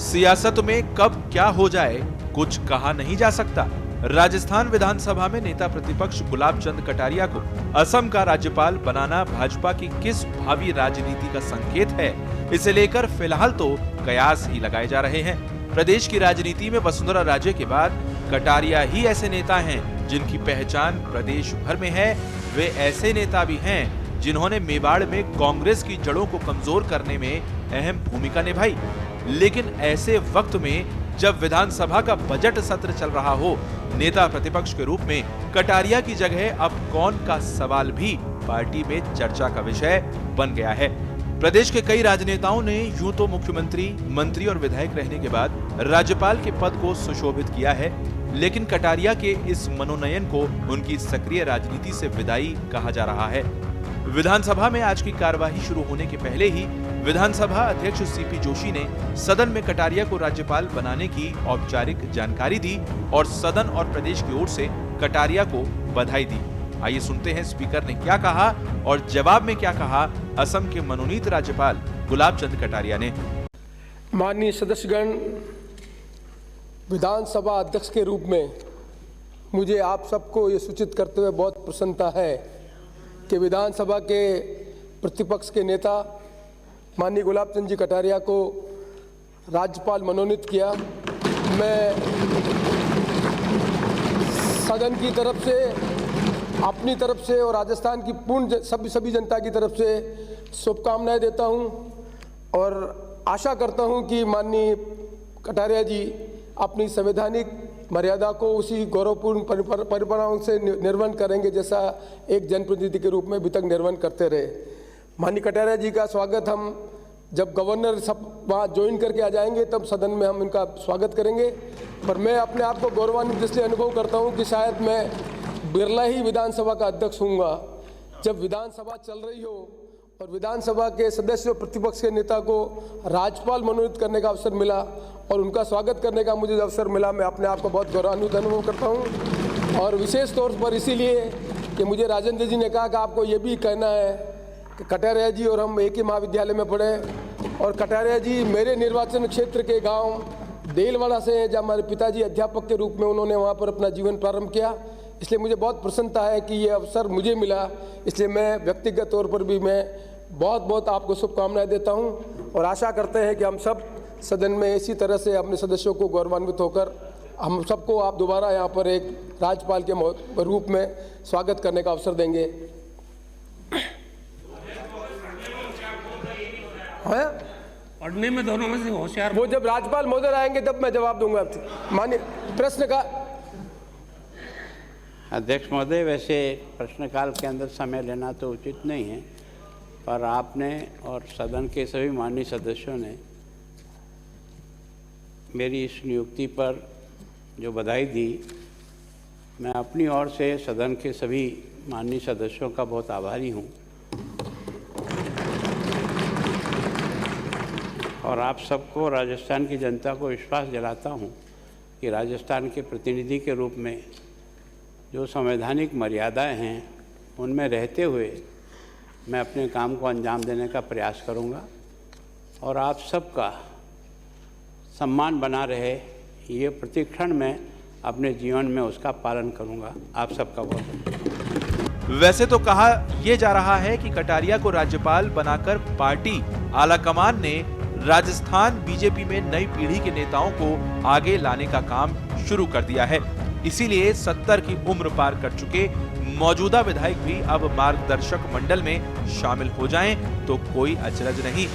सियासत में कब क्या हो जाए कुछ कहा नहीं जा सकता। राजस्थान विधानसभा में नेता प्रतिपक्ष गुलाब चंद कटारिया को असम का राज्यपाल बनाना भाजपा की किस भावी राजनीति का संकेत है, इसे लेकर फिलहाल तो कयास ही लगाए जा रहे हैं। प्रदेश की राजनीति में वसुंधरा राजे के बाद कटारिया ही ऐसे नेता हैं जिनकी पहचान प्रदेश भर में है। वे ऐसे नेता भी हैं जिन्होंने मेवाड़ में कांग्रेस की जड़ों को कमजोर करने में अहम भूमिका निभाई। लेकिन ऐसे वक्त में जब विधानसभा का बजट सत्र चल रहा हो, नेता प्रतिपक्ष के रूप में कटारिया की जगह अब कौन का सवाल भी पार्टी में चर्चा का विषय बन गया है। प्रदेश के कई राजनेताओं ने यूं तो मुख्यमंत्री, मंत्री और विधायक रहने के बाद राज्यपाल के पद को सुशोभित किया है, लेकिन कटारिया के इस मनोनयन को उनकी सक्रिय राजनीति से विदाई कहा जा रहा है। विधानसभा में आज की कार्यवाही शुरू होने के पहले ही विधानसभा अध्यक्ष सीपी जोशी ने सदन में कटारिया को राज्यपाल बनाने की औपचारिक जानकारी दी और सदन और प्रदेश की ओर से कटारिया को बधाई दी। आइए सुनते हैं स्पीकर ने क्या कहा और जवाब में क्या कहा असम के मनोनीत राज्यपाल गुलाब चंद कटारिया ने। माननीय सदस्यगण, विधानसभा अध्यक्ष के रूप में मुझे आप सबको ये सूचित करते हुए बहुत प्रसन्नता है कि विधानसभा के प्रतिपक्ष के नेता माननीय गुलाब चंद जी कटारिया को राज्यपाल मनोनीत किया। मैं सदन की तरफ से, अपनी तरफ से और राजस्थान की पूर्ण सभी जनता की तरफ से शुभकामनाएं देता हूं और आशा करता हूं कि माननीय कटारिया जी अपनी संवैधानिक मर्यादा को उसी गौरवपूर्ण परिणामों से निर्वहन करेंगे जैसा एक जनप्रतिनिधि के रूप में अभी तक निर्वहन करते रहे। माननीय कटारिया जी का स्वागत हम जब गवर्नर सब वहाँ ज्वाइन करके आ जाएंगे तब सदन में हम इनका स्वागत करेंगे। पर मैं अपने आप को गौरवान्वित इसलिए अनुभव करता हूँ कि शायद मैं बिरला ही विधानसभा का अध्यक्ष हूँगा। जब विधानसभा चल रही हो और विधानसभा के सदस्य और प्रतिपक्ष के नेता को राज्यपाल मनोनीत करने का अवसर मिला और उनका स्वागत करने का मुझे अवसर मिला, मैं अपने आप को बहुत गौरवान्वित अनुभव करता हूँ। और विशेष तौर पर इसीलिए कि मुझे राजेंद्र जी ने कहा कि आपको ये भी कहना है कि कटारिया जी और हम एक ही महाविद्यालय में पढ़े और कटारिया जी मेरे निर्वाचन क्षेत्र के गाँव देलवाड़ा से हैं, जहाँ हमारे पिताजी अध्यापक के रूप में उन्होंने वहाँ पर अपना जीवन प्रारंभ किया। इसलिए मुझे बहुत प्रसन्नता है कि ये अवसर मुझे मिला। इसलिए मैं व्यक्तिगत तौर पर भी मैं बहुत बहुत आपको शुभकामनाएं देता हूं और आशा करते हैं कि हम सब सदन में इसी तरह से अपने सदस्यों को गौरवान्वित होकर हम सबको आप दोबारा यहाँ पर एक राज्यपाल के रूप में स्वागत करने का अवसर देंगे। पढ़ने में दोनों में से होशियार, वो जब राज्यपाल महोदय आएंगे तब मैं जवाब दूंगा। माननीय प्रश्न का अध्यक्ष महोदय, वैसे प्रश्नकाल के अंदर समय लेना तो उचित नहीं है, पर आपने और सदन के सभी माननीय सदस्यों ने मेरी इस नियुक्ति पर जो बधाई दी, मैं अपनी ओर से सदन के सभी माननीय सदस्यों का बहुत आभारी हूँ और आप सबको, राजस्थान की जनता को विश्वास दिलाता हूँ कि राजस्थान के प्रतिनिधि के रूप में जो संवैधानिक मर्यादाएं हैं उनमें रहते हुए मैं अपने काम को अंजाम देने का प्रयास करूंगा और आप सबका सम्मान बना रहे ये प्रतिक्षण में अपने जीवन में उसका पालन करूंगा। आप सबका बहुत। वैसे तो कहा यह जा रहा है कि कटारिया को राज्यपाल बनाकर पार्टी आलाकमान ने राजस्थान बीजेपी में नई पीढ़ी के नेताओं को आगे लाने का काम शुरू कर दिया है। इसीलिए 70 की उम्र पार कर चुके मौजूदा विधायक भी अब मार्गदर्शक मंडल में शामिल हो जाएं तो कोई अचरज नहीं।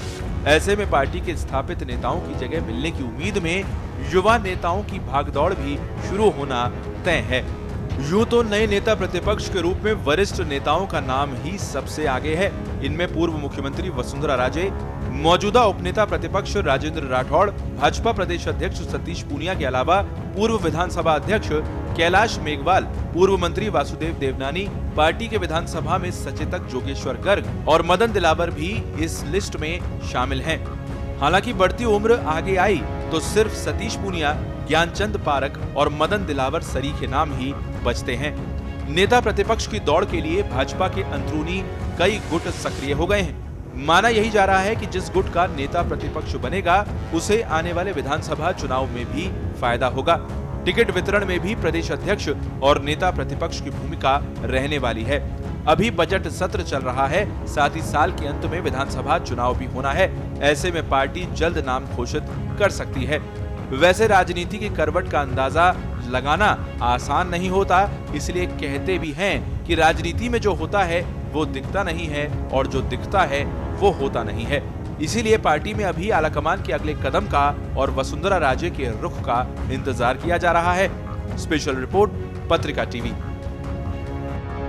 ऐसे में पार्टी के स्थापित नेताओं की जगह मिलने की उम्मीद में युवा नेताओं की भागदौड़ भी शुरू होना तय है। यूं तो नए नेता प्रतिपक्ष के रूप में वरिष्ठ नेताओं का नाम ही सबसे आगे है। इनमें पूर्व मुख्यमंत्री वसुंधरा राजे, मौजूदा उपनेता प्रतिपक्ष राजेंद्र राठौड़, भाजपा प्रदेश अध्यक्ष सतीश पूनिया के अलावा पूर्व विधानसभा अध्यक्ष कैलाश मेघवाल, पूर्व मंत्री वासुदेव देवनानी, पार्टी के विधानसभा में सचेतक जोगेश्वर गर्ग और मदन दिलावर भी इस लिस्ट में शामिल हैं। हालांकि बढ़ती उम्र आगे आई तो सिर्फ सतीश पूनिया, ज्ञानचंद पारक और मदन दिलावर सरीखे नाम ही बचते हैं। नेता प्रतिपक्ष की दौड़ के लिए भाजपा के अंदरूनी कई गुट सक्रिय हो गए हैं। माना यही जा रहा है कि जिस गुट का नेता प्रतिपक्ष बनेगा उसे आने वाले विधानसभा चुनाव में भी फायदा होगा। टिकट वितरण में भी प्रदेश अध्यक्ष और नेता प्रतिपक्ष की भूमिका रहने वाली है। अभी बजट सत्र चल रहा है, साथ ही साल के अंत में विधानसभा चुनाव भी होना है। ऐसे में पार्टी जल्द नाम घोषित कर सकती है। वैसे राजनीति की करवट का अंदाजा लगाना आसान नहीं होता, इसलिए कहते भी हैं कि राजनीति में जो होता है वो दिखता नहीं है और जो दिखता है वो होता नहीं है। इसीलिए पार्टी में अभी आलाकमान के अगले कदम का और वसुंधरा राजे के रुख का इंतजार किया जा रहा है। स्पेशल रिपोर्ट, पत्रिका टीवी।